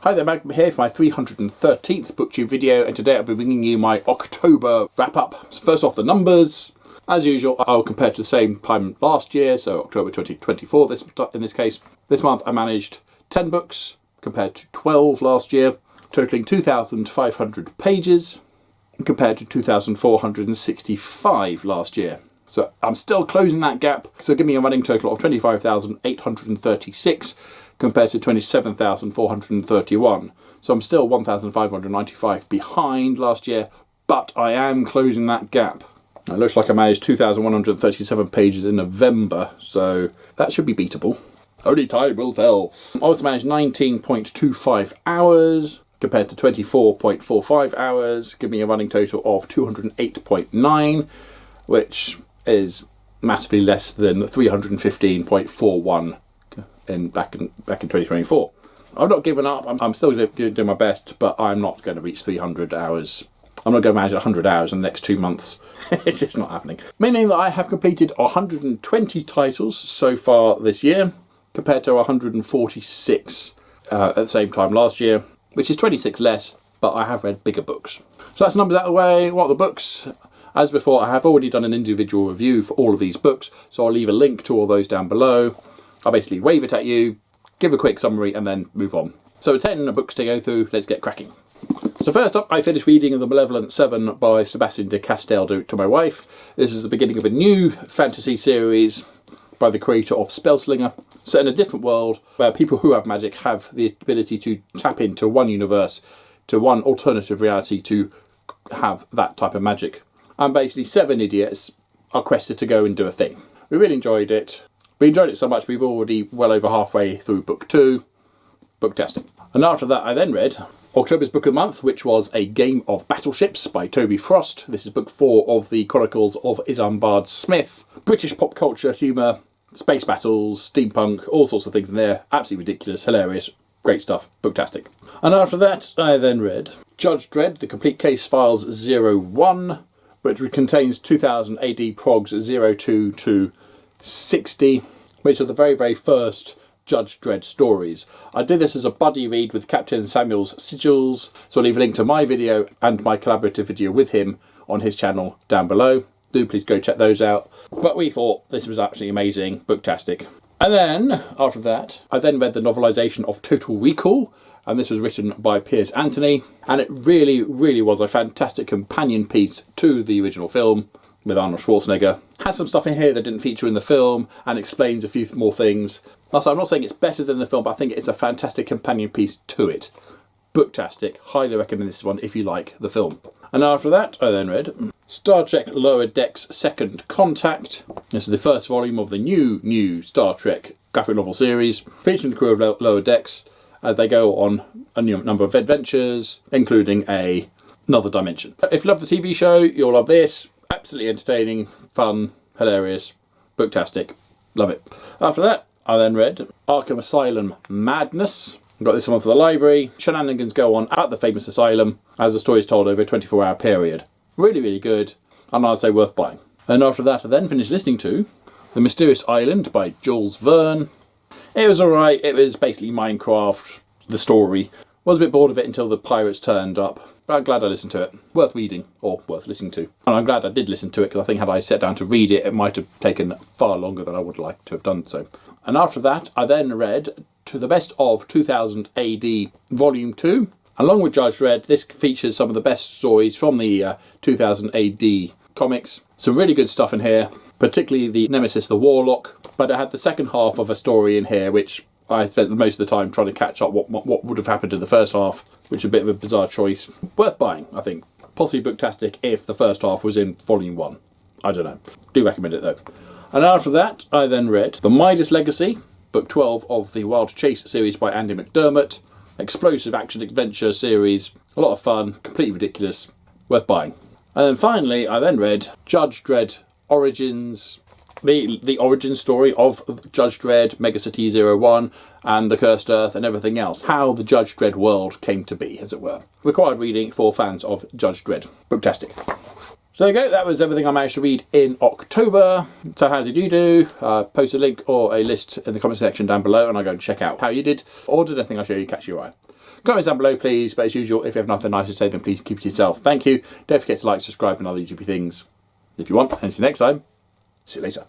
Hi there, Matt here for my 313th Booktube video, and today I'll be bringing you my October wrap-up. So first off, the numbers. As usual, I'll compare to the same time last year, so October 2024 in this case. This month I managed 10 books compared to 12 last year, totaling 2,500 pages compared to 2,465 last year. So I'm still closing that gap, so give me a running total of 25,836 compared to 27,431. So I'm still 1,595 behind last year, but I am closing that gap. It looks like I managed 2,137 pages in November, so that should be beatable. Only time will tell. I also managed 19.25 hours compared to 24.45 hours, giving me a running total of 208.9, which is massively less than 315.41 back in 2024. I've not given up. I'm still doing my best, but I'm not going to reach 300 hours. I'm not going to manage 100 hours in the next 2 months. It's just not happening. Meaning that I have completed 120 titles so far this year, compared to 146 at the same time last year, which is 26 less, but I have read bigger books. So that's the numbers out of the way. What are the books? As before, I have already done an individual review for all of these books, so I'll leave a link to all those down below. I'll basically wave it at you, give a quick summary, and then move on. So 10 books to go through, let's get cracking. So first up, I finished reading The Malevolent Seven by Sebastian de Castell to my wife. This is the beginning of a new fantasy series by the creator of Spellslinger, set in a different world where people who have magic have the ability to tap into one universe, to one alternative reality to have that type of magic. And basically 7 idiots are quested to go and do a thing. We really enjoyed it. We enjoyed it so much we've already well over halfway through book 2. Booktastic. And after that I then read October's Book of the Month, which was A Game of Battleships by Toby Frost. This is book 4 of the Chronicles of Isambard Smith. British pop culture humour, space battles, steampunk, all sorts of things in there. Absolutely ridiculous, hilarious, great stuff. Booktastic. And after that I then read Judge Dredd, The Complete Case Files 01, which contains 2000 AD progs 02 to 60, which are the very, very first Judge Dredd stories. I did this as a buddy read with Captain Samuel's sigils, so I'll leave a link to my video and my collaborative video with him on his channel down below. Do please go check those out. But we thought this was absolutely amazing, booktastic. And then, after that, I then read the novelisation of Total Recall, and this was written by Piers Anthony, and it really, really was a fantastic companion piece to the original film with Arnold Schwarzenegger. Has some stuff in here that didn't feature in the film and explains a few more things. Also, I'm not saying it's better than the film, but I think it's a fantastic companion piece to it. Booktastic. Highly recommend this one if you like the film. And after that, I then read Star Trek Lower Decks Second Contact. This is the first volume of the new Star Trek graphic novel series, featuring the crew of Lower Decks as they go on a number of adventures, including another dimension. If you love the TV show, you'll love this. Absolutely entertaining, fun, hilarious, booktastic. Love it. After that, I then read Arkham Asylum Madness. I got this one for the library. Shenanigans go on at the famous asylum as the story is told over a 24-hour period. Really, really good, and I'd say worth buying. And after that, I then finished listening to The Mysterious Island by Jules Verne. It was alright. It was basically Minecraft, the story. Was a bit bored of it until the pirates turned up. But I'm glad I listened to it. Worth reading, or worth listening to. And I'm glad I did listen to it, because I think had I sat down to read it, it might have taken far longer than I would like to have done so. And after that, I then read To the Best of 2000 AD Volume 2. Along with Judge Dredd, this features some of the best stories from the 2000 AD comics. Some really good stuff in here, particularly the Nemesis the Warlock. But it had the second half of a story in here, which I spent most of the time trying to catch up what would have happened in the first half, which is a bit of a bizarre choice. Worth buying, I think. Possibly booktastic if the first half was in Volume 1. I don't know. Do recommend it though. And after that, I then read The Midas Legacy, Book 12 of the Wild Chase series by Andy McDermott. Explosive action-adventure series. A lot of fun. Completely ridiculous. Worth buying. And then finally, I then read Judge Dredd Origins, the origin story of Judge Dredd, Megacity 01, and the Cursed Earth and everything else. How the Judge Dredd world came to be, as it were. Required reading for fans of Judge Dredd. Booktastic. So there you go, that was everything I managed to read in October. So how did you do? Post a link or a list in the comment section down below and I'll go and check out how you did. Or did anything I show you catch your eye. Comments down below, please. But as usual, if you have nothing nice to say, then please keep it to yourself. Thank you. Don't forget to like, subscribe, and other YouTube things. If you want, and until next time, see you later.